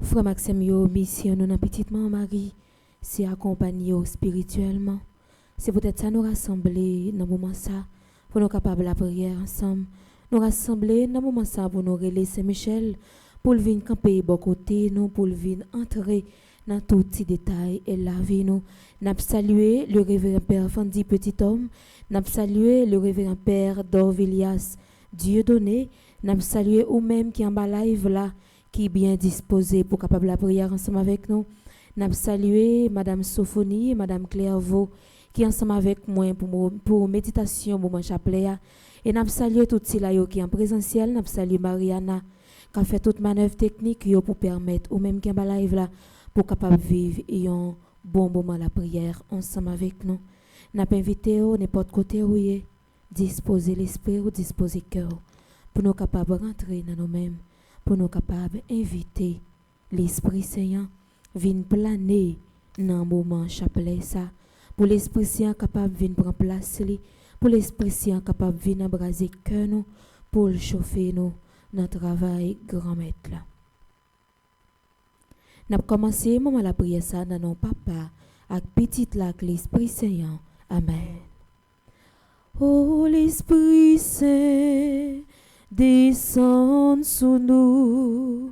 Frère Maxime, yo, mission nous dans petite maman Marie, c'est accompagner spirituellement. C'est peut-être ça nous rassembler dans le moment ça, pour nous capables de la prière ensemble. Nous rassembler dans le moment ça pour nous relayer Saint-Michel, pour le venir camper bon côté, nous pour le venir entrer dans tout petit détail et la vie nous. N'a salué le révérend Père Fandi Petit Homme, n'a salué le révérend Père Dorvilias Dieudonné, n'a salué ou même qui en bas live là, qui est bien disposé pour capable la prière ensemble avec nous. N'a salué Madame Sophonie et Madame Clairvaux qui ensemble avec moi pour méditation moment chapelet et n'a salué toutes ces là qui en présentiel, n'a salué Mariana qui a fait toute manœuvre technique yo pour permettre ou même qui en bas live là pour capable vivre et un bon moment la prière ensemble avec nous. N'a pas invité n'importe côté où y est, disposer l'esprit ou disposer cœur pour nous capables rentrer dans nous-mêmes, pour nous capables inviter l'Esprit Saint vienne planer dans le moment chapelet ça, pour l'Esprit Saint capable vienne prendre place li, pour l'Esprit Saint capable vienne embraser cœur nous, pour le chauffer nous dans le travail grand maître là. N'a commencé moment la prière ça dans nos papa avec petite la l'Esprit Saint. Amen. Oh l'Esprit Saint descend sous nous,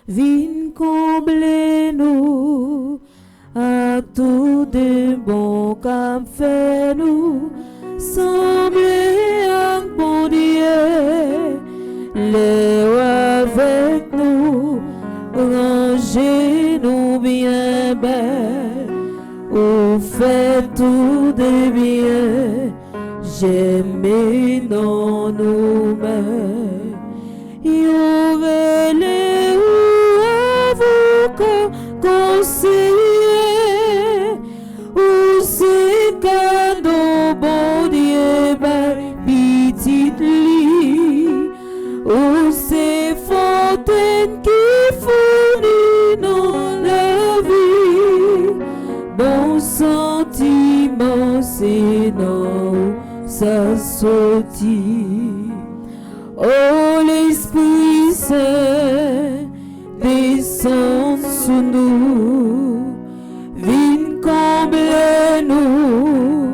viens combler nous, à tout de bon qu'à fait nous, sembler un bon Dieu, les avec nous, rangez-nous bien belles, ou fait tout de bien, j'aime dans nous-mêmes. Yo vele ou avocat conseiller, ou c'est cadeau bon Dieu petite lit, ou c'est fontaine qui fournit dans la vie, bon sentiment c'est non ça sortit. Oh l'Esprit Saint descend sous nous, viens combler nous,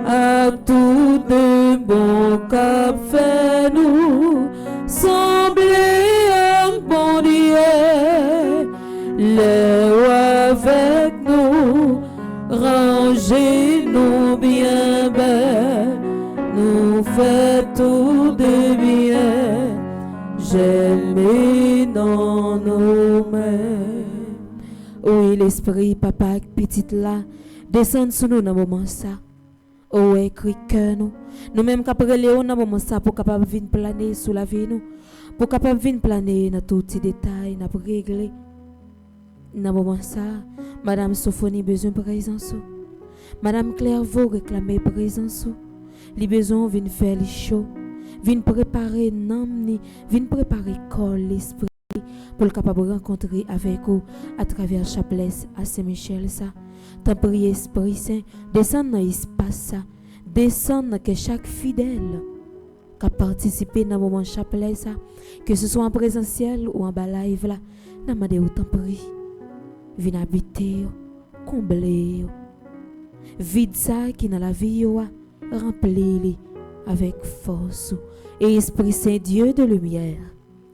à tout de bon qu'a fait nous, sembler un bon Dieu, les avec nous, rangez-nous bien belles, nous fait tout de bien, j'aime dans nos mains. Oui, l'Esprit, papa, petite là, descend sur nous dans le moment ça. Oh, écrit que nous même qu'après Léon dans le moment ça, pour capable venir planer sous la vie nous, pour capable venir planer dans tous les détails, nous régler. Dans le moment ça, Madame Sophonie besoin de présence. Madame Clairvaux réclamer présence. Les besoins viennent faire les chaud, viennent préparer l'âme, viennent préparer corps, l'esprit pour le capable de rencontrer avec vous à travers chapelet à Saint-Michel ça. Tant prier Esprit Saint, descendre dans l'espace ça, descendre que chaque fidèle qui a participé dans le moment chapelet ça, que ce soit en présentiel ou en bas live là, n'a demandé autant prier, viens habiter, combler, vide ça qui dans la vie remplis-les avec force. Et Esprit Saint, Dieu de lumière,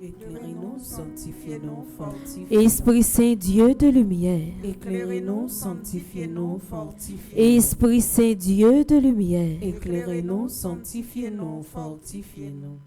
éclairez-nous, sanctifiez-nous, fortifiez-nous. Esprit Saint, Dieu de lumière, Éclairez-nous, sanctifiez-nous, fortifiez-nous. Esprit Saint, Dieu de lumière, Éclairez-nous, sanctifiez-nous, fortifiez-nous.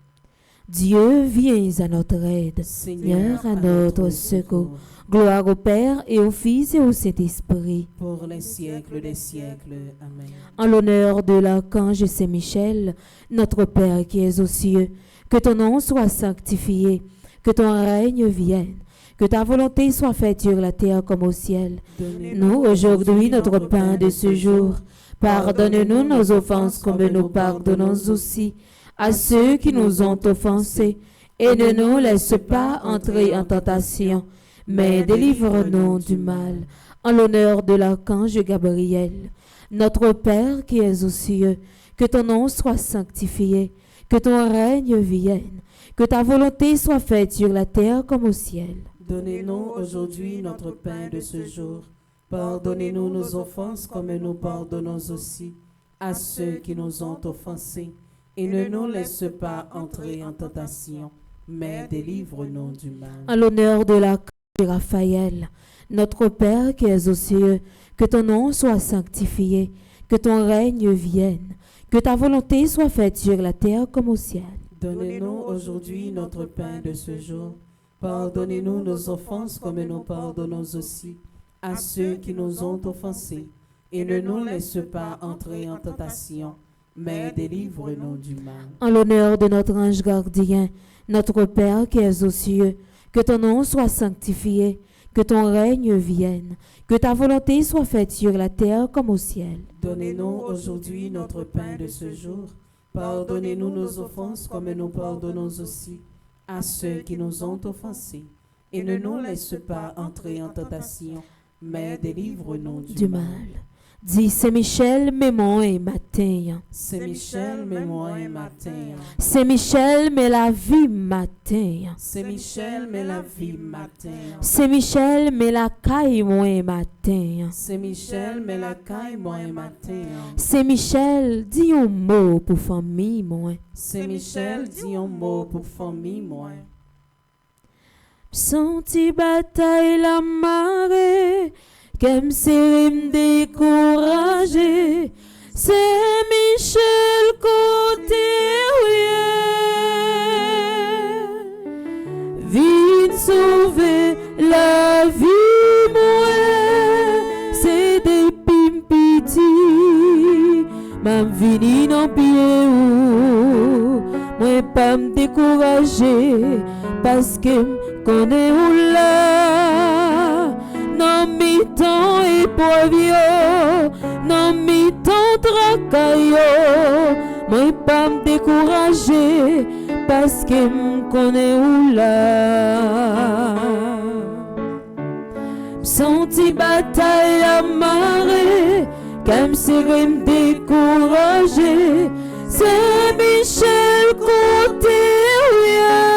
Dieu, viens à notre aide, Seigneur, à notre secours. Gloire au Père et au Fils et au Saint-Esprit. Pour les siècles des siècles. Amen. En l'honneur de l'archange Saint-Michel, notre Père qui es aux cieux, que ton nom soit sanctifié, que ton règne vienne, que ta volonté soit faite sur la terre comme au ciel. Nous, aujourd'hui, notre pain de ce jour. Pardonne-nous nos offenses comme nous pardonnons aussi à ceux qui nous ont offensés. Et ne nous laisse pas entrer en tentation, mais délivre-nous du mal. En l'honneur de l'archange Gabriel, notre Père qui es aux cieux, que ton nom soit sanctifié, que ton règne vienne, que ta volonté soit faite sur la terre comme au ciel. Donnez-nous aujourd'hui notre pain de ce jour. Pardonnez-nous nos offenses comme nous pardonnons aussi à ceux qui nous ont offensés. Et ne nous laisse pas entrer en tentation, mais délivre-nous du mal. En l'honneur de l'archange Raphaël, notre Père qui es aux cieux, que ton nom soit sanctifié, que ton règne vienne, que ta volonté soit faite sur la terre comme au ciel. Donnez-nous aujourd'hui notre pain de ce jour. Pardonnez-nous nos offenses comme nous pardonnons aussi à ceux qui nous ont offensés. Et ne nous laisse pas entrer en tentation, mais délivre-nous du mal. En l'honneur de notre ange gardien, notre Père qui es aux cieux, que ton nom soit sanctifié, que ton règne vienne, que ta volonté soit faite sur la terre comme au ciel. Donnez-nous aujourd'hui notre pain de ce jour. Pardonnez-nous nos offenses comme nous pardonnons aussi à ceux qui nous ont offensés. Et ne nous laisse pas entrer en tentation, mais délivre-nous du mal. Dis Saint-Michel, m'aimons et matin. Saint-Michel, mets-moi un matin. Saint-Michel, mets la vie matin. Saint-Michel, mets la vie matin. Saint-Michel, mets la caille moi matin. Saint-Michel, mets la caille moi un matin. Saint-Michel, dis un mot pour famille moi. Saint-Michel, dis un mot pour famille moi. Senti bataille la marée, qu'aime serrer découragé. Saint-Michel côté rien, viens sauver la vie moi. C'est des pimpiti, m'am vini dans pied ou, moi pas me décourager parce que connais où là, non mi-temps épreuve yo, non mi-temps tracaille, moi pas me décourager parce que m'connais où là. Senti bataille à marée, comme si me décourager, c'est Michel côté rien.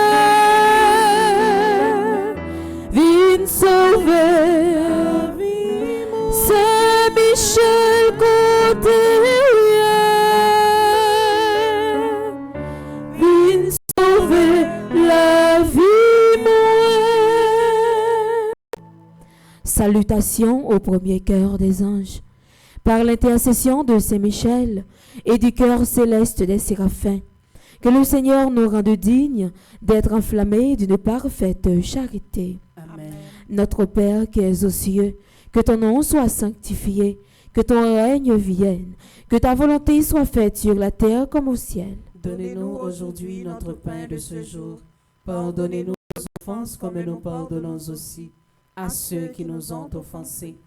Viens sauver, c'est Michel côté rien. Viens sauver la vie moi. Salutations au premier cœur des anges. Par l'intercession de Saint-Michel et du cœur céleste des séraphins, que le Seigneur nous rende dignes d'être enflammés d'une parfaite charité. Amen. Notre Père qui es aux cieux, que ton nom soit sanctifié, que ton règne vienne, que ta volonté soit faite sur la terre comme au ciel. Donnez-nous aujourd'hui notre pain de ce jour. Pardonnez-nous nos offenses comme nous pardonnons aussi à ceux qui nous ont offensés.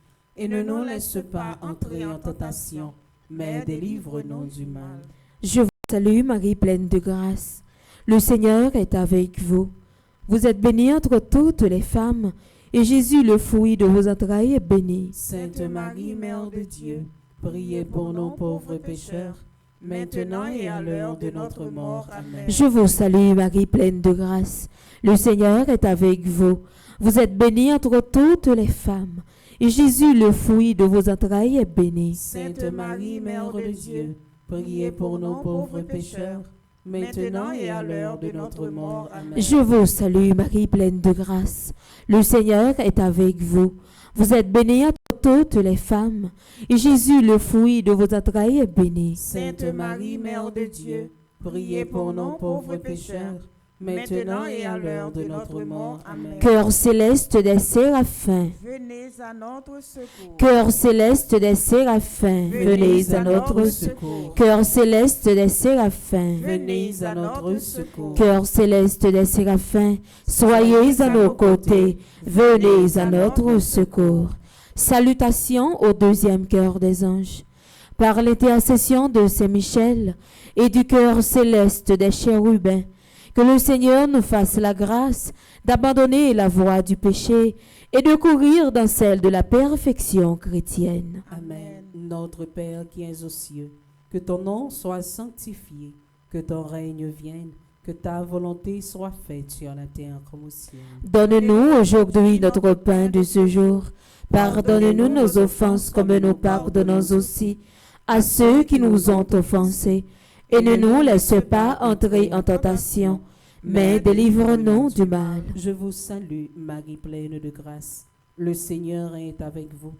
Et ne nous laisse pas entrer en tentation, mais délivre-nous du mal. Je vous salue Marie pleine de grâce. Le Seigneur est avec vous. Vous êtes bénie entre toutes les femmes, et Jésus, le fruit de vos entrailles, est béni. Sainte Marie, Mère de Dieu, priez pour nous pauvres pécheurs, maintenant et à l'heure de notre mort. Amen. Je vous salue Marie pleine de grâce. Le Seigneur est avec vous. Vous êtes bénie entre toutes les femmes, et Jésus, le fruit de vos entrailles, est béni. Sainte Marie, Mère de Dieu, priez pour nos pauvres pécheurs, maintenant et à l'heure de notre mort. Amen. Je vous salue Marie pleine de grâce. Le Seigneur est avec vous. Vous êtes bénie entre toutes les femmes, et Jésus, le fruit de vos entrailles, est béni. Sainte Marie, Mère de Dieu, priez pour nos pauvres pécheurs, maintenant et à l'heure de notre mort. Amen. Cœur céleste des séraphins. Venez à notre secours. Cœur céleste des séraphins. Venez à notre secours. Cœur céleste des séraphins. Venez à notre secours. Cœur céleste des séraphins, soyez à nos côtés, venez à notre secours. Salutations au deuxième cœur des anges. Par l'intercession de Saint-Michel et du cœur céleste des chérubins, que le Seigneur nous fasse la grâce d'abandonner la voie du péché et de courir dans celle de la perfection chrétienne. Amen. Notre Père qui es aux cieux, que ton nom soit sanctifié, que ton règne vienne, Que ta volonté soit faite sur la terre comme au ciel. Donne-nous aujourd'hui notre pain de ce jour. Pardonne-nous nos offenses comme nous pardonnons aussi à ceux qui nous ont offensés. Et ne nous laisse pas entrer en tentation, mais délivre-nous du mal. Je vous salue, Marie pleine de grâce. Le Seigneur est avec vous.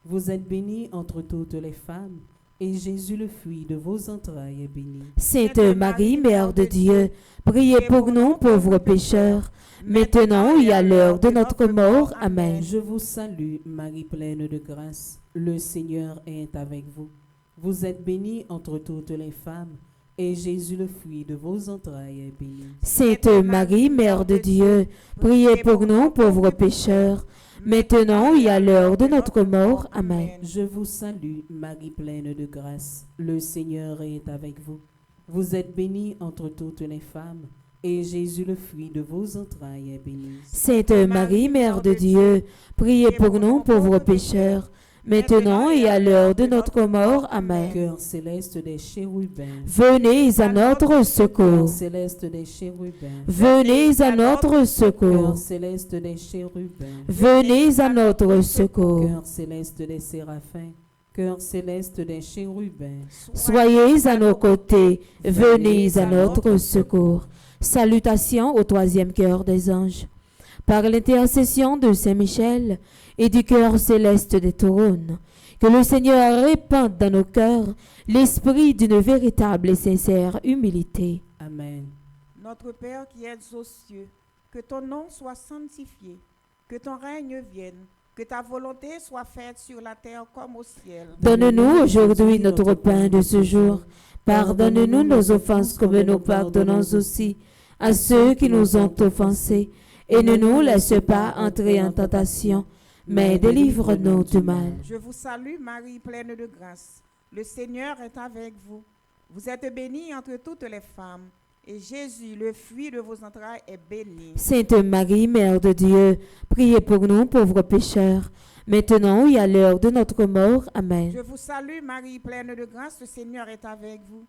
Vous êtes bénie entre toutes les femmes, et Jésus, le fruit de vos entrailles, est béni. Sainte Marie, Mère de Dieu, priez pour nous pauvres pécheurs, maintenant et à l'heure de notre mort. Amen. Je vous salue, Marie pleine de grâce. Le Seigneur est avec vous. Vous êtes bénie entre toutes les femmes, et Jésus, le fruit de vos entrailles, est béni. Sainte Marie, Mère de Dieu, priez pour nous pauvres pécheurs, maintenant et à l'heure de notre mort. Amen. Je vous salue, Marie pleine de grâce. Le Seigneur est avec vous. Vous êtes bénie entre toutes les femmes, et Jésus, le fruit de vos entrailles, est béni. Sainte Marie, Mère de Dieu, priez pour nous pauvres pécheurs, maintenant et à l'heure de notre mort. Amen. Cœur céleste des chérubins. Venez à notre Cœur secours. céleste des chérubins. Venez à notre Cœur secours. céleste des chérubins. Venez à notre secours. Cœur céleste des séraphins. Cœur céleste des chérubins. Soyez à nos côtés. Venez à notre secours. Salutations au troisième cœur des anges. Par l'intercession de Saint Michel et du cœur céleste des trônes, que le Seigneur répande dans nos cœurs l'esprit d'une véritable et sincère humilité. Amen. Notre Père qui es aux cieux, que ton nom soit sanctifié, que ton règne vienne, que ta volonté soit faite sur la terre comme au ciel. Donne-nous aujourd'hui notre pain de ce jour. Pardonne-nous nos offenses comme nous pardonnons aussi à ceux qui nous ont offensés. Et ne nous laisse pas entrer en tentation, mais délivre-nous du mal. Je vous salue, Marie pleine de grâce. Le Seigneur est avec vous. Vous êtes bénie entre toutes les femmes, et Jésus, le fruit de vos entrailles, est béni. Sainte Marie, Mère de Dieu, priez pour nous pauvres pécheurs, maintenant et à l'heure de notre mort. Amen. Je vous salue, Marie pleine de grâce. Le Seigneur est avec vous.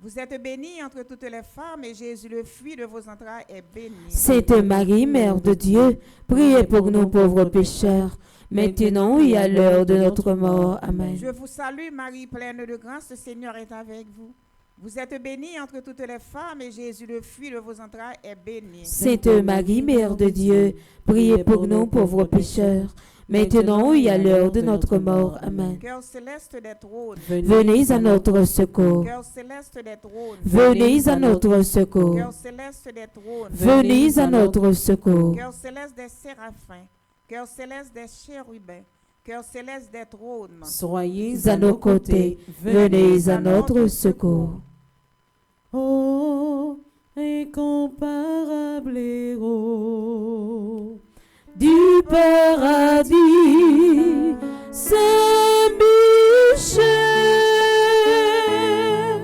Vous êtes bénie entre toutes les femmes, et Jésus, le fruit de vos entrailles, est béni. Sainte Marie, Mère de Dieu, priez pour nous pauvres pécheurs, maintenant et à l'heure de notre mort. Amen. Je vous salue, Marie pleine de grâce. Le Seigneur est avec vous. Vous êtes bénie entre toutes les femmes, et Jésus, le fruit de vos entrailles, est béni. Sainte Marie, Mère de Dieu, priez pour nous pauvres pécheurs, maintenant et à l'heure de notre mort. Amen. Cœur céleste des trônes, Venez à notre secours. cœur céleste des trônes, Venez à notre secours. cœur céleste des trônes, Venez à notre secours. cœur céleste des séraphins, cœur céleste des chérubins, cœur céleste des trônes. Soyez À nos côtés, venez à notre secours. Ô incomparable héros Du paradis, Saint-Michel,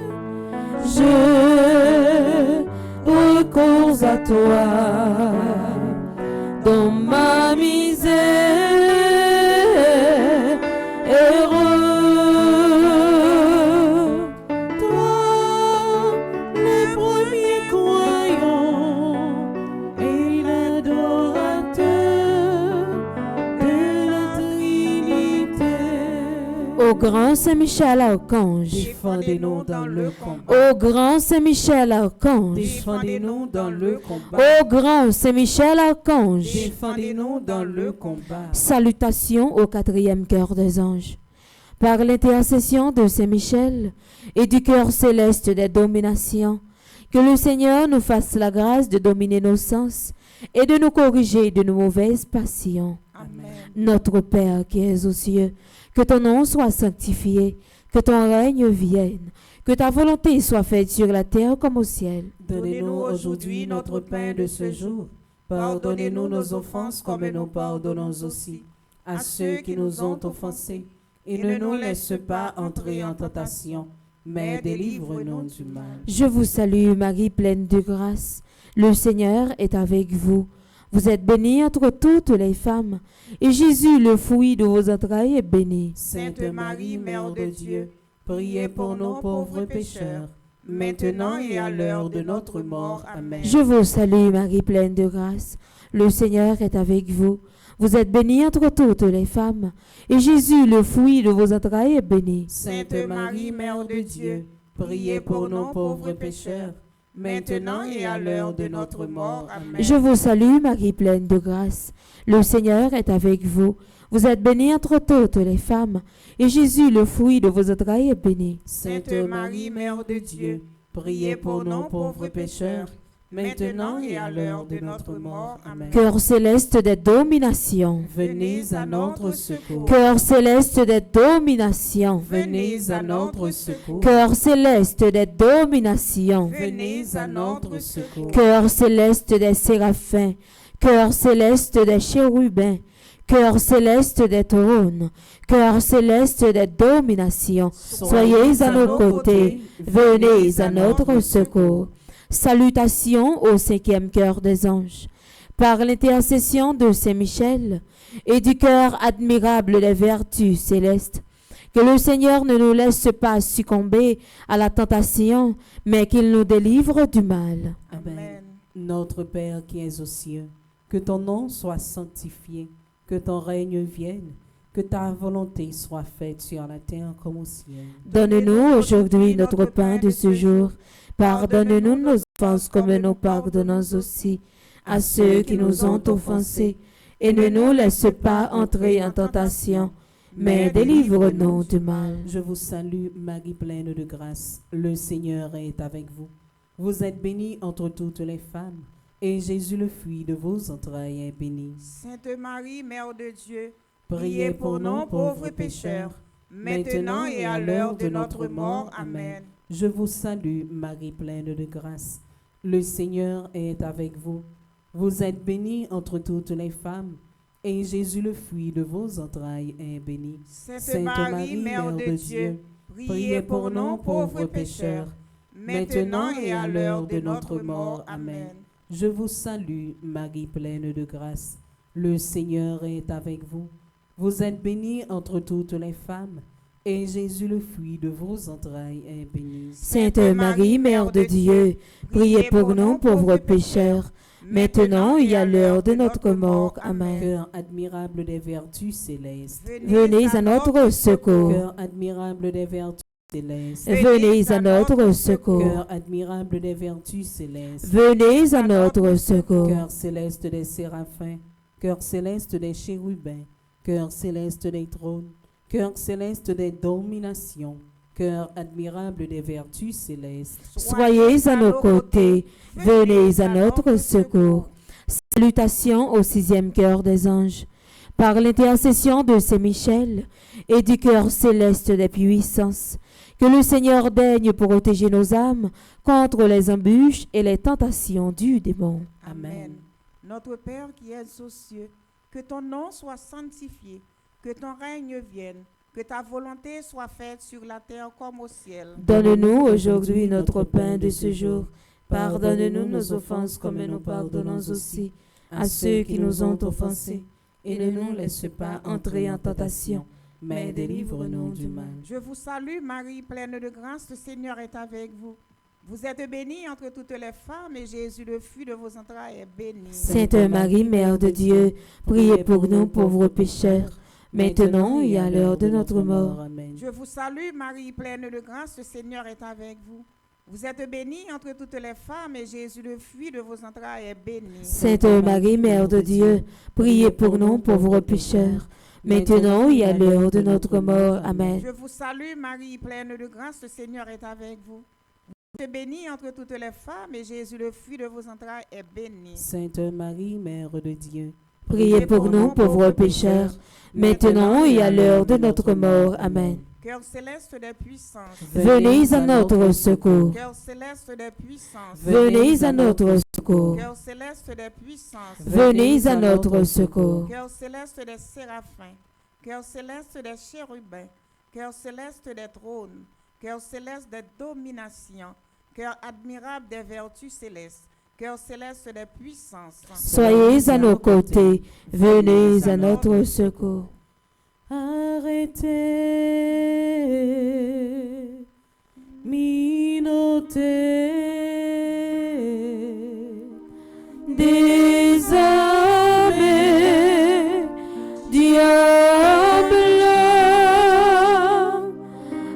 je recours à toi dans ma misère. Heureux, toi, le premier croyant et l'adorateur de la Trinité. Ô grand Saint-Michel Archange, Défendez-nous dans le combat. ô grand Saint-Michel Archange, Défendez-nous dans le combat. ô grand Saint-Michel Archange, Défendez-nous dans le combat. salutations au quatrième cœur des anges. Par l'intercession de Saint-Michel et du cœur céleste des dominations, que le Seigneur nous fasse la grâce de dominer nos sens et de nous corriger de nos mauvaises passions. Amen. Notre Père qui es aux cieux, que ton nom soit sanctifié, que ton règne vienne, que ta volonté soit faite sur la terre comme au ciel. Donnez-nous aujourd'hui notre pain de ce jour. Pardonnez-nous nos offenses comme nous pardonnons aussi à ceux qui nous ont offensés. Et ne nous laisse pas entrer en tentation, mais délivre-nous du mal. Je vous salue Marie pleine de grâce, le Seigneur est avec vous. Vous êtes bénie entre toutes les femmes, et Jésus, le fruit de vos entrailles, est béni. Sainte Marie, Mère de Dieu, priez pour nous pauvres pécheurs, maintenant et à l'heure de notre mort. Amen. Je vous salue, Marie pleine de grâce. Le Seigneur est avec vous. Vous êtes bénie entre toutes les femmes, et Jésus, le fruit de vos entrailles, est béni. Sainte Marie, Mère de Dieu, priez pour nous pauvres pécheurs, maintenant et à l'heure de notre mort. Amen. Je vous salue, Marie pleine de grâce. Le Seigneur est avec vous. Vous êtes bénie entre toutes les femmes, et Jésus, le fruit de vos entrailles, est béni. Sainte Marie, Mère de Dieu, priez pour nous pauvres pécheurs, maintenant et à l'heure de notre mort. Amen. Cœur céleste des dominations. Venez à notre secours. Cœur céleste des dominations. Venez à notre secours. Cœur céleste des dominations. Venez à notre secours. Cœur céleste des séraphins. Cœur céleste des chérubins. Cœur céleste des trônes. Cœur céleste des dominations. Soyez à nos côtés. Venez à notre secours. Salutations au cinquième cœur des anges. Par l'intercession de Saint Michel et du cœur admirable des vertus célestes, que le Seigneur ne nous laisse pas succomber à la tentation, mais qu'il nous délivre du mal. Amen. Notre Père qui es aux cieux, que ton nom soit sanctifié, que ton règne vienne, que ta volonté soit faite sur la terre comme au ciel. Donne-nous aujourd'hui notre pain de ce jour. Pardonne-nous nos offenses comme nous pardonnons aussi à ceux qui nous ont offensés. Et ne nous laisse pas entrer en tentation, mais délivre-nous du mal. Je vous salue, Marie pleine de grâce. Le Seigneur est avec vous. Vous êtes bénie entre toutes les femmes, et Jésus, le fruit de vos entrailles, est béni. Sainte Marie, Mère de Dieu, Priez pour nous pauvres pécheurs, maintenant et à l'heure de notre mort. Amen. Je vous salue, Marie pleine de grâce. Le Seigneur est avec vous. Vous êtes bénie entre toutes les femmes, et Jésus, le fruit de vos entrailles, est béni. Sainte Marie, Mère de Dieu, priez pour nous pauvres pécheurs, maintenant et à l'heure de notre mort. Amen. Je vous salue, Marie pleine de grâce. Le Seigneur est avec vous. Vous êtes bénie entre toutes les femmes, et Jésus, le fruit de vos entrailles, est béni. Sainte Marie, Mère de Dieu, priez pour nous pauvres pécheurs, maintenant et à l'heure de notre mort. Amen. Cœur admirable des vertus célestes. Venez à notre secours. Cœur admirable des vertus célestes. Venez à notre secours. Cœur admirable des vertus célestes. Venez à notre secours. Cœur céleste des séraphins. Cœur céleste des chérubins. Cœur céleste des trônes. Cœur céleste des dominations. Cœur admirable des vertus célestes. Soyez à nos côtés. Venez à notre secours. Salutations au sixième cœur des anges. Par l'intercession de Saint Michel et du cœur céleste des puissances, que le Seigneur daigne protéger nos âmes contre les embûches et les tentations du démon. Amen. Notre Père qui es aux cieux, que ton nom soit sanctifié, que ton règne vienne, que ta volonté soit faite sur la terre comme au ciel. Donne-nous aujourd'hui notre pain de ce jour. Pardonne-nous nos offenses comme nous pardonnons aussi à ceux qui nous ont offensés. Et ne nous laisse pas entrer en tentation, mais délivre-nous du mal. Je vous salue, Marie, pleine de grâce, le Seigneur est avec vous. Vous êtes bénie entre toutes les femmes, et Jésus, le fruit de vos entrailles, est béni. Sainte Marie, Mère de Dieu, priez pour nous pauvres pécheurs, maintenant et à l'heure de notre mort. Amen. Je vous salue, Marie, pleine de grâce, le Seigneur est avec vous. Vous êtes bénie entre toutes les femmes, et Jésus, le fruit de vos entrailles, est béni. Sainte Marie, Mère de Dieu, priez pour nous pauvres pécheurs, maintenant et à l'heure de notre mort. Amen. Je vous salue, Marie, pleine de grâce, le Seigneur est avec vous. Vous êtes bénie entre toutes les femmes, et Jésus, le fruit de vos entrailles, est béni. Sainte Marie, Mère de Dieu, Priez pour nous pauvres pécheurs, maintenant et à l'heure de notre mort. Amen. Cœur céleste des puissances. Venez à notre secours. Cœur céleste des puissances. Venez à notre secours. Cœur céleste des puissances. Venez à notre secours. Cœur céleste des séraphins. Cœur céleste des chérubins. Cœur céleste des trônes. Cœur céleste des dominations. Cœur admirable des vertus célestes. Cœur céleste des puissances. Soyez à nos côtés. Venez à notre secours. Arrêtez, Minotaure, Désormais, diable,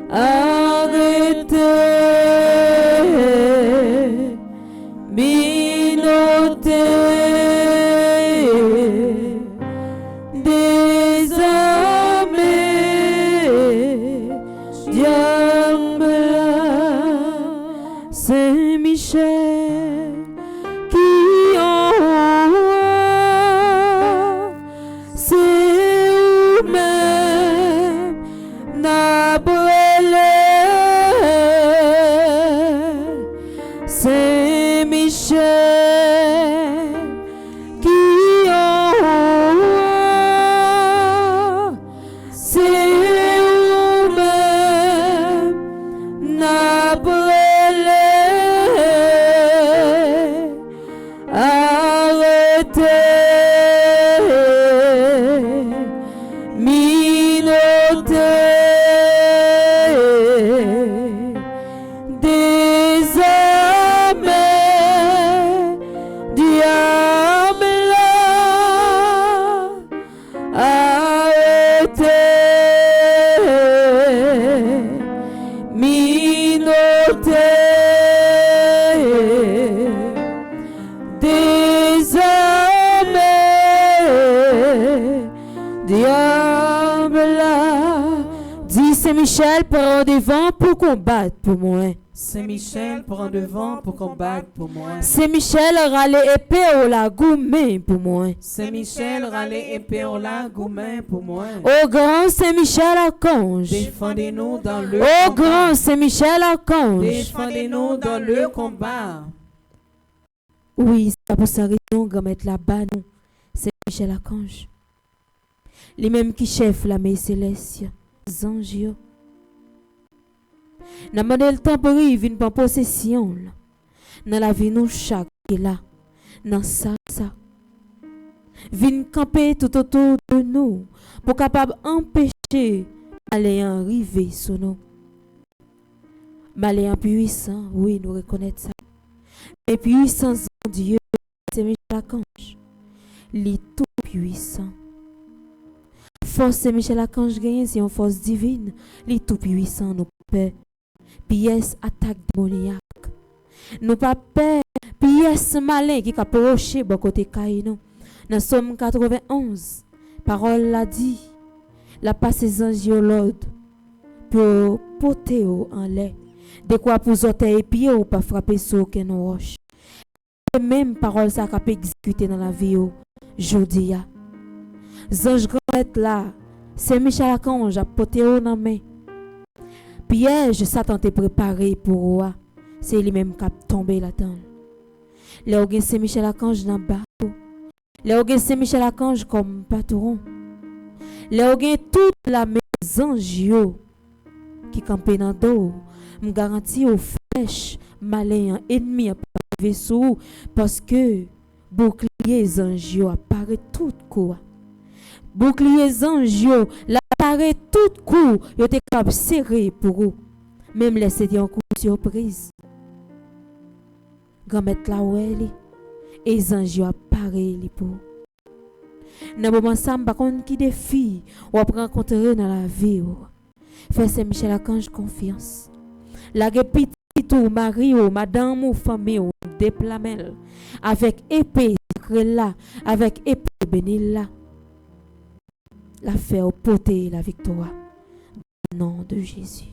arrêtez, minotez. Désormais, diable, Saint-Michel, qui en haut, c'est vous-même, n'a brûlé. Saint-Michel, qui en haut, c'est vous-même, n'a brûlé. Arrêtez, minotez. Désormais, diable, arrêtez, minotez. Désormais, diable, dis Saint-Michel prend devant pour combattre pour moi. Saint-Michel prend devant pour combattre pour moi. Saint-Michel râle épée au lagoumé pour moi. Saint-Michel râle épée au lagoumin pour moi. Au grand Saint-Michel archange. Défendez-nous dans le Au combat. grand Saint-Michel archange. Défendez-nous dans le combat. Oui, c'est pour sa raison qu'on met là-bas, nous. Saint-Michel archange. Les mêmes qui chef la main céleste. Anges. N'a demandé le temps pour y venir prendre possession. Dans la vie, nous, chaque qui est là. Dans ça. Viens camper tout autour de nous. Pour capable empêcher aller arriver sur nous. Malin puissant, oui, nous reconnaissons ça. Mais puissant Dieu, c'est Michel Archange. Il est tout puissant. Force Michel Archange gagne, c'est une force divine. Il est tout puissant, nous paix. Pièce attaque démoniaque. Nous pas peur. Pièce malin qui a approché bon côté Kaino. Dans Somme 91, parole l'a dit. La passe ses anges l'ordre pour porter en l'air. De quoi pour orteils et pieds ou pas frapper sur aucun roche. Et même parole ça qu'a exécuter dans la vie aujourd'hui. Ange grand là, c'est Michel Archange a porté dans la main. Piège Satan t'est préparé pour roi. C'est lui-même qui a tombé là-dedans. Les c'est Michel Archange dans le bateau. Les c'est Michel Archange comme patron. Les toute la maison qui campait dans le dos. Me garantit aux flèches malins ennemis à arriver sous parce que bouclier anges apparaît tout coup. Bouclier anges l'apparaît tout coup, yo te cap serré pour eux. Même laisser un coup surprise. Grand-mère la ouelle et les anges apparaît pour. Dans moment ça par contre qui défi ou rencontrer dans la vie. Fais Saint-Michel Archange confiance. La petite ou mari ou madame ou famille ou déplamel avec épée là avec épée bénie là la faire porter la victoire au nom de Jésus.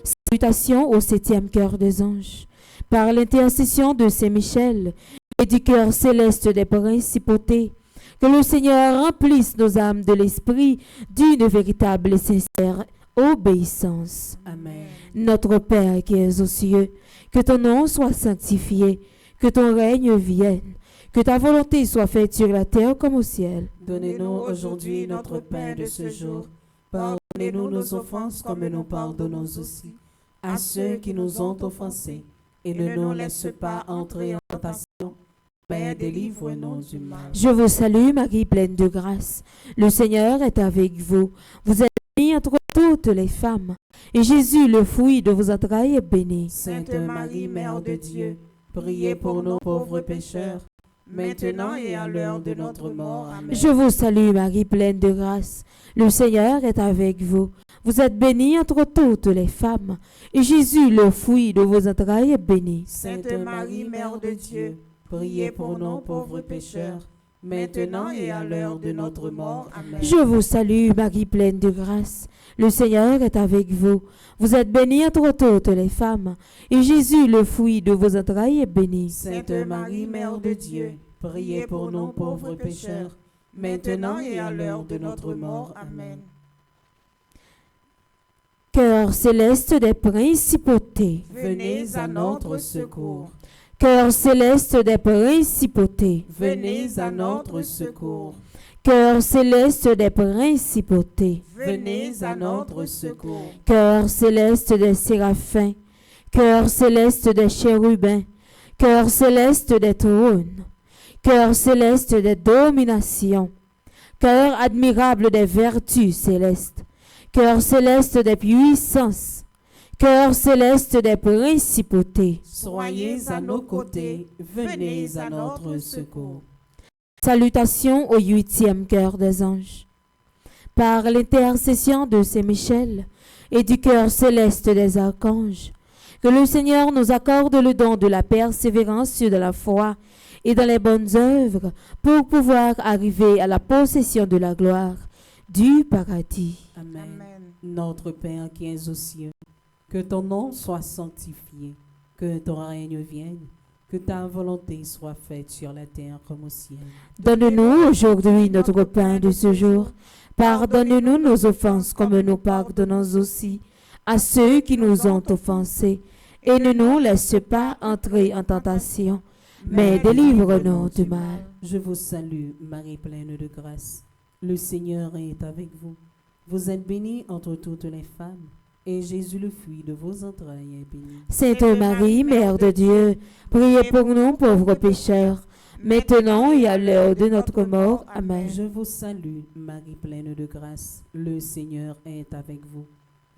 Salutations au 7e cœur des anges par l'intercession de Saint-Michel et du cœur céleste des principautés. Que le Seigneur remplisse nos âmes de l'esprit d'une véritable et sincère obéissance. Amen. Notre Père qui es aux cieux, que ton nom soit sanctifié, que ton règne vienne, que ta volonté soit faite sur la terre comme au ciel. Donnez-nous aujourd'hui notre pain de ce jour. Pardonnez-nous nos offenses comme nous pardonnons aussi à ceux qui nous ont offensés. Et ne nous laisse pas entrer en tentation, mais délivre-nous du mal. Je vous salue, Marie pleine de grâce. Le Seigneur est avec vous. Vous êtes bénie entre toutes les femmes, et Jésus, le fruit de vos entrailles, est béni. Sainte Marie, Mère de Dieu, priez pour nous pauvres pécheurs, maintenant et à l'heure de notre mort. Amen. Je vous salue Marie, pleine de grâce. Le Seigneur est avec vous. Vous êtes bénie entre toutes les femmes, et Jésus, le fruit de vos entrailles, est béni. Sainte Marie, Mère de Dieu, priez pour nous pauvres pécheurs, maintenant et à l'heure de notre mort. Amen. Je vous salue Marie, pleine de grâce. Le Seigneur est avec vous. Vous êtes bénie entre toutes les femmes, et Jésus, le fruit de vos entrailles, est béni. Sainte Marie, Mère de Dieu, priez pour nous pauvres pécheurs, maintenant et à l'heure de notre mort. Amen. Cœur céleste des principautés, Venez à notre secours. cœur céleste des principautés, Venez à notre secours. cœur céleste des principautés, Venez à notre secours. cœur céleste des séraphins, cœur céleste des chérubins, cœur céleste des trônes, cœur céleste des dominations, cœur admirable des vertus célestes, cœur céleste des puissances, cœur céleste des principautés. Soyez à nos côtés, venez à notre secours. Salutations au 8e cœur des anges. Par l'intercession de Saint Michel et du cœur céleste des archanges, que le Seigneur nous accorde le don de la persévérance de la foi et dans les bonnes œuvres pour pouvoir arriver à la possession de la gloire du paradis. Amen. Amen. Notre Père qui es aux cieux, que ton nom soit sanctifié, que ton règne vienne, que ta volonté soit faite sur la terre comme au ciel. Donne-nous aujourd'hui notre pain de ce jour. Pardonne-nous nos offenses comme nous pardonnons aussi à ceux qui nous ont offensés. Et ne nous laisse pas entrer en tentation, mais délivre-nous du mal. Je vous salue, Marie pleine de grâce. Le Seigneur est avec vous. Vous êtes bénie entre toutes les femmes, et Jésus, le fruit de vos entrailles, est béni. Sainte Marie, Mère de Dieu, priez pour nous pauvres pécheurs, maintenant et à l'heure de notre mort. Amen. Je vous salue, Marie pleine de grâce. Le Seigneur est avec vous.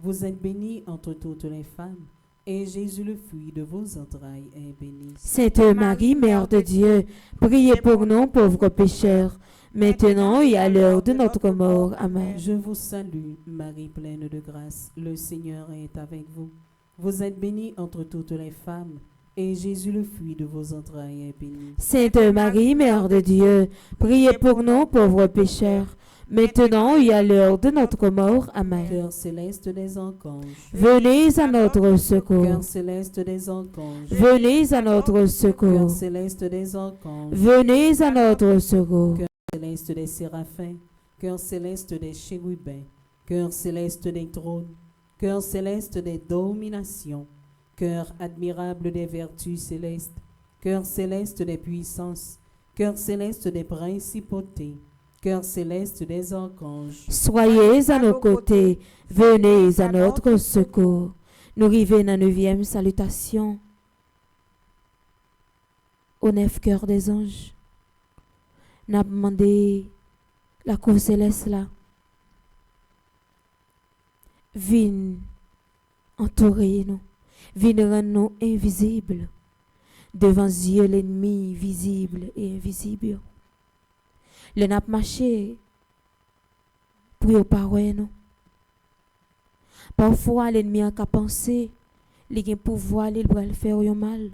Vous êtes bénie entre toutes les femmes, et Jésus, le fruit de vos entrailles, est béni. Sainte Marie, Mère de Dieu, priez pour nous pauvres pécheurs, maintenant et à l'heure de notre mort. Amen. Je vous salue, Marie pleine de grâce. Le Seigneur est avec vous. Vous êtes bénie entre toutes les femmes, et Jésus, le fruit de vos entrailles, est béni. Sainte Marie, Mère de Dieu, priez pour nous pauvres pécheurs, maintenant et à l'heure de notre mort. Amen. Cœur céleste des archanges, Venez à notre secours. cœur céleste des archanges, Venez à notre secours. cœur céleste des archanges, Venez à notre secours. cœur céleste des séraphins, cœur céleste des chérubins, cœur céleste des trônes, cœur céleste des dominations, cœur admirable des vertus célestes, cœur céleste des puissances, cœur céleste des principautés, cœur céleste des archanges. Soyez à nos côtés, venez à notre secours. Nous arrivons dans la 9e salutation au 9 cœurs des anges. Nous avons demandé la cour céleste là. Viens entourer nous, viens rendre nous invisibles devant Dieu l'ennemi visible et invisible. Le n'a marché pour y parler nous. Parfois l'ennemi a qu'à penser, il a pouvoir, il va le faire mal.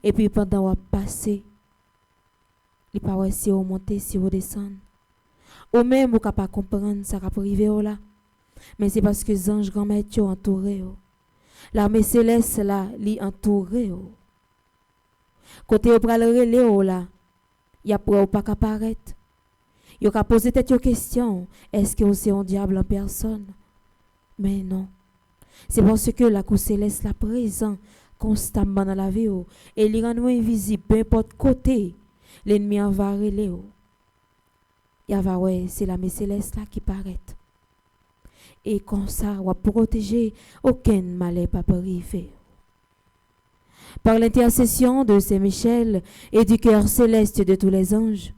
Et puis pendant qu'on passer, il pas si on monter, si on descend. Ou même on pas comprendre ça va priver là. Mais c'est parce que les anges grand-mère ont entouré. L'armée céleste là, li entouré. Côté au pral relé là, y a pour pas apparaître. Yo ka poser tête question, est-ce que c'est un diable en personne? Mais non. C'est parce que la cour céleste la présent constamment dans la vie et il rend nous invisible peu importe côté l'ennemi en va relé. Y a ouais, c'est la céleste là qui paraît. Et comme ça, on va protéger aucun malheur pas arriver. Par l'intercession de Saint Michel et du cœur céleste de tous les anges,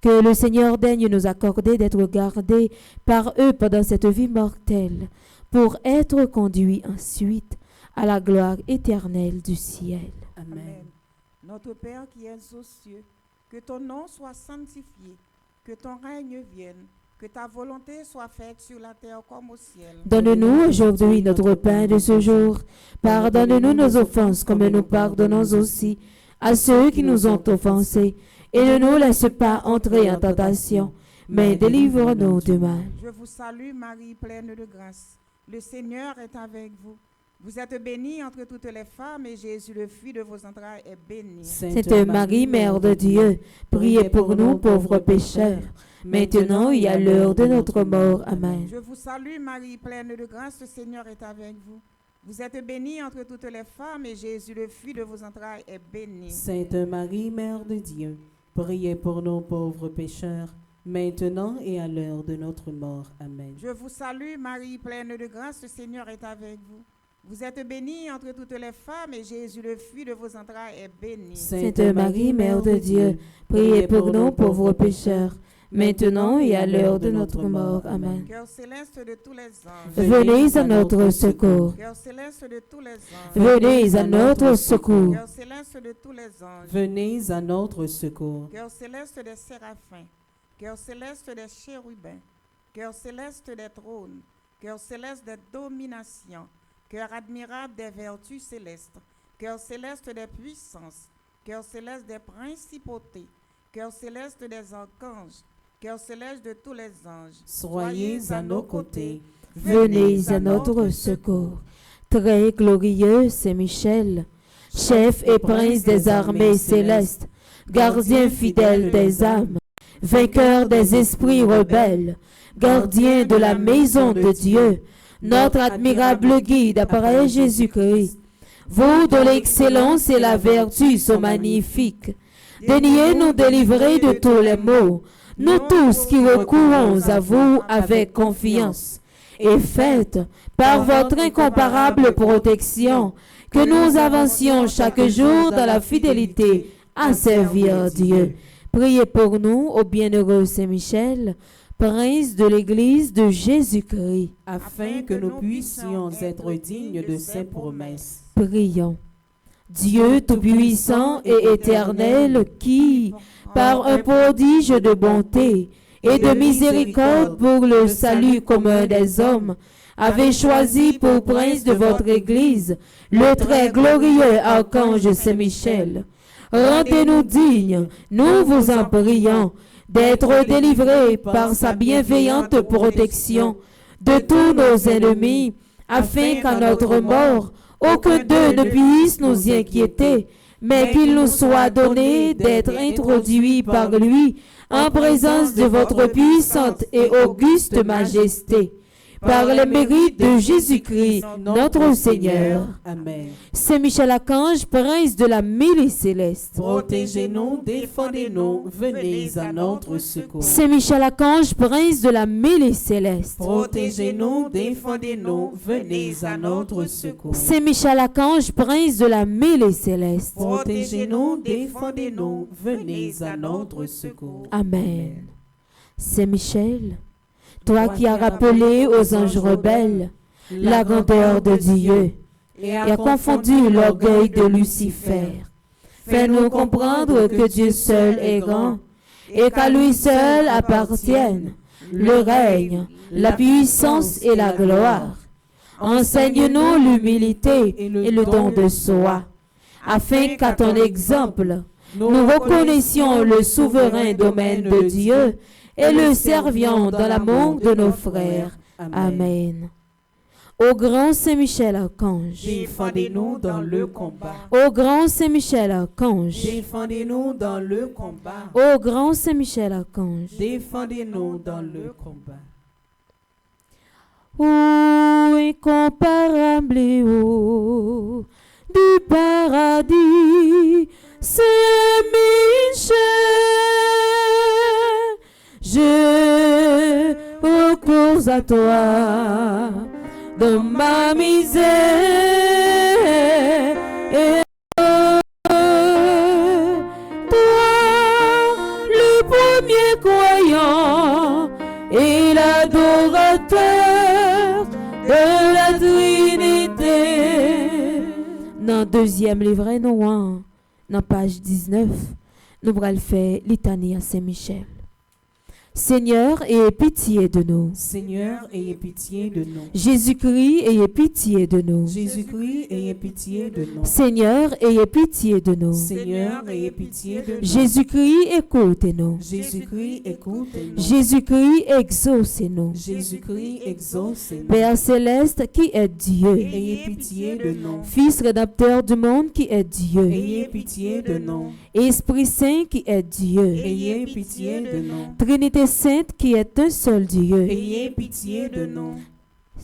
que le Seigneur daigne nous accorder d'être gardés par eux pendant cette vie mortelle, pour être conduits ensuite à la gloire éternelle du ciel. Amen. Amen. Notre Père qui es aux cieux, que ton nom soit sanctifié, que ton règne vienne, que ta volonté soit faite sur la terre comme au ciel. Donne-nous aujourd'hui notre pain de ce jour. Pardonne-nous nos offenses comme nous pardonnons aussi à ceux qui nous ont offensés. Et ne nous laisse pas entrer en tentation, mais délivre-nous du mal. Je vous salue Marie, pleine de grâce. Le Seigneur est avec vous. Vous êtes bénie entre toutes les femmes et Jésus, le fruit de vos entrailles, est béni. Sainte Marie, Mère de Dieu, priez pour nous pauvres pécheurs, maintenant et à l'heure de notre mort. Amen. Je vous salue Marie, pleine de grâce, le Seigneur est avec vous. Vous êtes bénie entre toutes les femmes et Jésus, le fruit de vos entrailles, est béni. Sainte Marie, Mère de Dieu, priez pour nous pauvres pécheurs, maintenant et à l'heure de notre mort. Amen. Je vous salue Marie, pleine de grâce, le Seigneur est avec vous. Vous êtes bénie entre toutes les femmes et Jésus, le fruit de vos entrailles, est béni. Sainte Marie, Mère de Dieu, priez pour nous pauvres pécheurs, maintenant et à l'heure de notre mort. Amen. Cœur céleste de tous les anges, Venez à notre secours. cœur céleste de tous les anges, Venez à notre secours. cœur céleste de tous les anges, Venez à notre secours. cœur céleste des séraphins, cœur céleste des chérubins, cœur céleste des trônes, cœur céleste des dominations, cœur admirable des vertus célestes, cœur céleste des puissances, cœur céleste des principautés, cœur céleste des archanges, cœur céleste de tous les anges, Soyez à nos côtés. Venez à notre secours. Très glorieux Saint-Michel, chef et prince des armées célestes, gardien fidèle des âmes, vainqueur des esprits rebelles, gardien de la maison de Dieu, notre admirable guide apparaît Jésus-Christ. Vous dont l'excellence et la vertu sont magnifiques, daignez nous délivrer de tous les maux, nous tous qui recourons à vous avec confiance, et faites, par votre incomparable protection, que nous avancions chaque jour dans la fidélité à servir Dieu. Priez pour nous, ô bienheureux Saint-Michel, prince de l'Église de Jésus-Christ. Afin que nous puissions être dignes de ses promesses. Prions. Dieu Tout-Puissant et Éternel, qui, par un prodige de bonté et de miséricorde pour le salut commun des hommes, avez choisi pour prince de votre Église le très glorieux archange Saint-Michel. Rendez-nous dignes, nous vous en prions, d'être délivrés par sa bienveillante protection de tous nos ennemis, afin qu'à notre mort, aucun d'eux ne puisse nous inquiéter, mais qu'il nous soit donné d'être introduits par lui en présence de votre puissante et auguste majesté. Par le mérite de Jésus-Christ, notre Seigneur. Amen. Saint Michel Archange, prince de la milice céleste. Protégez-nous, défendez-nous, venez à notre secours. Saint Michel Archange, prince de la milice céleste. Protégez-nous, défendez-nous, venez à notre secours. Saint Michel Archange, prince de la milice céleste. Protégez-nous, défendez-nous, venez à notre secours. Amen. Saint Michel, toi qui as rappelé aux anges rebelles la grandeur de Dieu et as confondu l'orgueil de Lucifer, fais-nous comprendre que Dieu seul est grand et qu'à lui seul appartiennent le règne, la puissance et la gloire. Enseigne-nous l'humilité et le don de soi, afin qu'à ton exemple, nous reconnaissions le souverain domaine de Dieu et le servions dans l'amour de nos frères. Amen. Ô grand Saint-Michel Archange, Défendez-nous dans le combat. ô grand Saint-Michel Archange, Défendez-nous dans le combat. ô grand Saint-Michel Archange, Défendez-nous dans le combat. ô incomparable haut du paradis, Saint-Michel, je recours à toi dans ma misère. Et toi, le premier croyant et l'adorateur de deuxième livret, nous, dans page 19, nous allons faire litanie à Saint-Michel. Seigneur, ayez pitié de nous. Seigneur, ayez pitié de nous. Jésus-Christ, ayez pitié de nous. Jésus-Christ, ayez pitié de nous. Seigneur, ayez pitié de nous. Seigneur, ayez pitié de nous. Jésus-Christ, écoutez-nous. Jésus-Christ, écoutez-nous. Jésus-Christ, exaucez-nous. Jésus-Christ, exaucez-nous. Père céleste qui est Dieu, Ayez pitié de nous. Fils rédempteur du monde qui est Dieu, Ayez pitié de nous. Esprit Saint qui est Dieu, Ayez pitié de nous. Trinité Sainte qui est un seul Dieu, Ayez pitié de nous.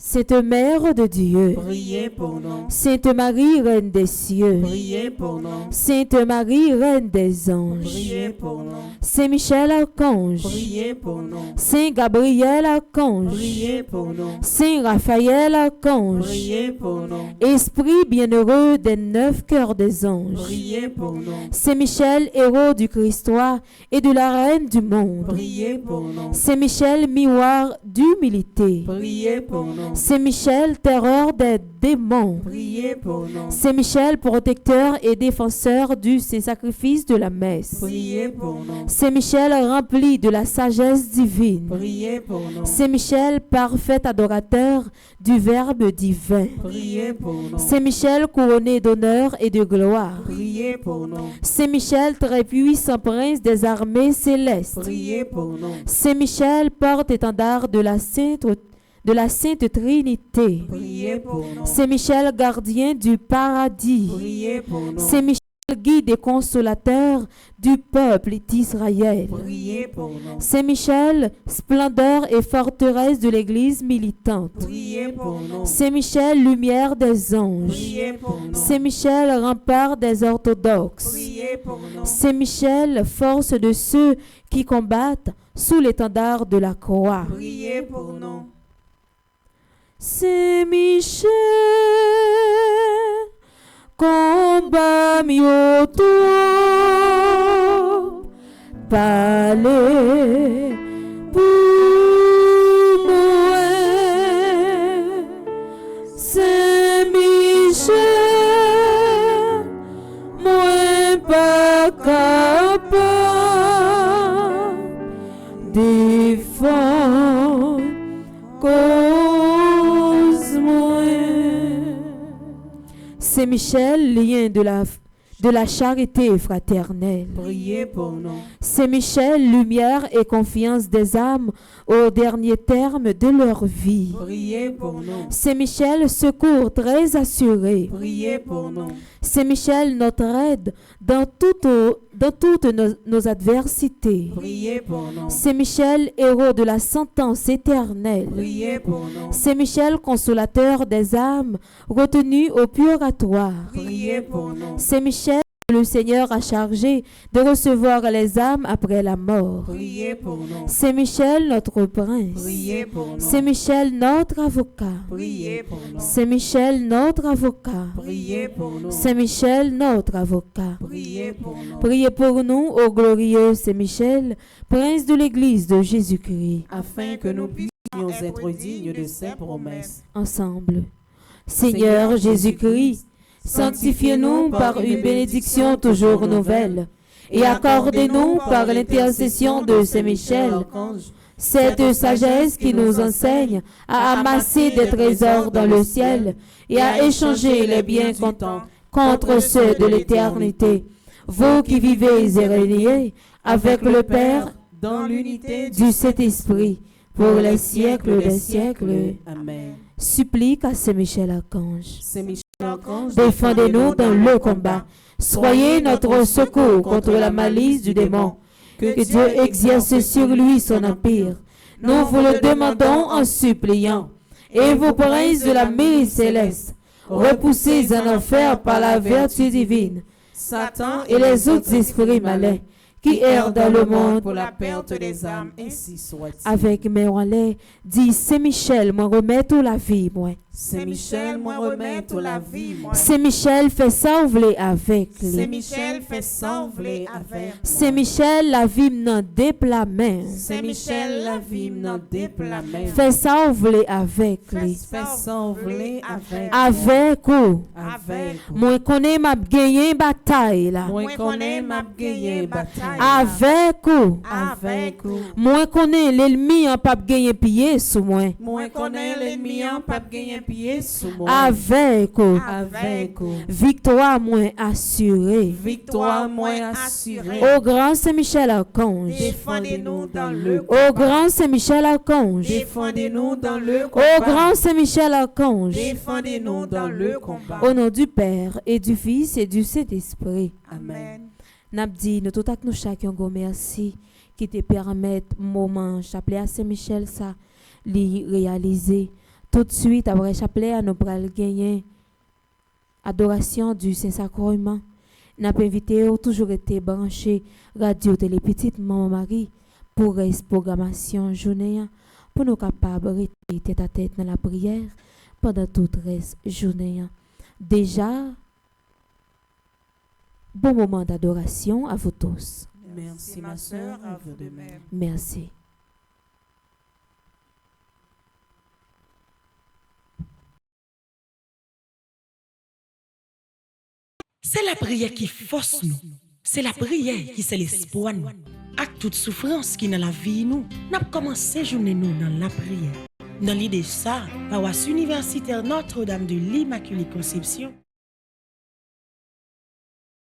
Sainte Mère de Dieu, Priez pour nous. Sainte Marie, Reine des cieux, Priez pour nous. Sainte Marie, Reine des anges, Priez pour nous. Saint Michel Archange, Priez pour nous. Saint Gabriel Archange, Priez pour nous. Saint Raphaël Archange, Priez pour nous. Esprit bienheureux des 9 cœurs des anges, Priez pour nous. Saint Michel, héros du Christoire et de la Reine du monde, Priez pour nous. Saint Michel, miroir d'humilité, Priez pour nous. Saint Michel, terreur des démons, Priez pour nous. Saint Michel, protecteur et défenseur du saint-sacrifice de la messe, Priez pour nous. Saint Michel, rempli de la sagesse divine, Priez pour nous. Saint Michel, parfait adorateur du Verbe divin, Priez pour nous. Saint Michel, couronné d'honneur et de gloire, Priez pour nous. Saint Michel, très puissant prince des armées célestes, Priez pour nous. Saint Michel, porte-étendard de la Sainte Trinité, Priez pour nous. Saint Michel, gardien du paradis, Priez pour nous. Saint Michel, guide et consolateur du peuple d'Israël, Priez pour nous. Saint Michel, splendeur et forteresse de l'Église militante, Priez pour nous. Saint Michel, lumière des anges, Priez pour nous. Saint Michel, rempart des orthodoxes, Priez pour nous. Saint Michel, force de ceux qui combattent sous l'étendard de la croix. Priez pour nous. Saint Michel, combat mieux toi, parlez pour moi. Saint Michel, moi pas capable défendre cause moi. Saint Michel, lien de la charité fraternelle. Priez pour nous. Saint Michel, lumière et confiance des âmes au dernier terme de leur vie. Priez pour nous. Saint Michel, secours très assuré. Priez pour nous. Saint Michel, notre aide dans toutes nos adversités. Priez pour nous. Saint Michel, héros de la sentence éternelle. Priez pour nous. Saint Michel, consolateur des âmes retenues au purgatoire. Priez pour nous. Saint Michel, le Seigneur a chargé de recevoir les âmes après la mort. Priez pour nous. Saint Michel, notre prince. Priez pour nous. Saint Michel, notre avocat. Priez pour nous. Saint Michel, notre avocat. Priez pour nous. Saint Michel, notre avocat. Priez pour nous. Priez pour nous, ô glorieux Saint Michel, prince de l'Église de Jésus-Christ. Afin que nous puissions être dignes de ses promesses. Ensemble. Seigneur Jésus-Christ, sanctifiez-nous par une bénédiction toujours nouvelle et accordez-nous par l'intercession de Saint Michel cette sagesse qui nous enseigne à amasser des trésors dans le ciel et à échanger les biens comptants contre ceux de l'éternité. Vous qui vivez et régnez avec le Père dans l'unité du Saint-Esprit pour les siècles des siècles. Amen. Supplique à Saint Michel Archange. Saint Michel Archange, Défendez-nous dans le combat. Soyez notre secours contre la malice du démon. Que Dieu exerce sur lui son empire. Nous vous le demandons en suppliant. Et vous, princes de la mairie céleste, repoussez en enfer par la vertu divine Satan et les autres esprits malins qui errent dans le monde. pour la perte des âmes, ainsi soit-il. Avec mes relais, dit Saint Michel, moi remettre la vie, moi. Saint Michel, moi remettre la vie, moi. Saint Michel fait sauver avec Saint lui. Michel fait sauver avec Saint Michel, la vie m'en déplamen. Saint Michel, la vie n'en déplamen. Fait sauver avec lui. Fait sauver avec Avec ou Avec ou. Moi connais m'a gagné bataille là. Moi connais m'a gagné bataille. Avec ou. Avec ou. Moi connais l'ennemi en pas gagner pied sous moi. Moi connais l'ennemi en pas gagner pied sous moi. Avec ou. Avec ou. Victoire moins assurée. Victoire moins assurée. Au grand Saint-Michel Archange. Défendez-nous dans le Au grand Saint-Michel Archange. Défendez-nous dans le Au combat. grand Saint-Michel Archange. Défendez-nous dans le combat. Au nom du Père et du Fils et du Saint-Esprit. Amen. N'a dit nous tout à nous chacun go merci qui te permettre moment chapelet à Saint-Michel ça li réaliser tout de suite après chapelet à nous pral gagner adoration du Saint-Sacrement. N'a pas invité toujours été branché radio télé petite maman Marie pour reste programmation journée pour nous capables rester tête à tête dans la prière pendant toute reste journée. Déjà bon moment d'adoration à vous tous. Merci ma sœur, à vous de même. Merci. C'est la prière qui force nous. C'est la prière qui c'est l'espoir nous. Avec toute souffrance qui dans la vie nous, n'a commencé journée nous dans la prière. Dans l'idée ça, paroisse universitaire Notre-Dame de l'Immaculée Conception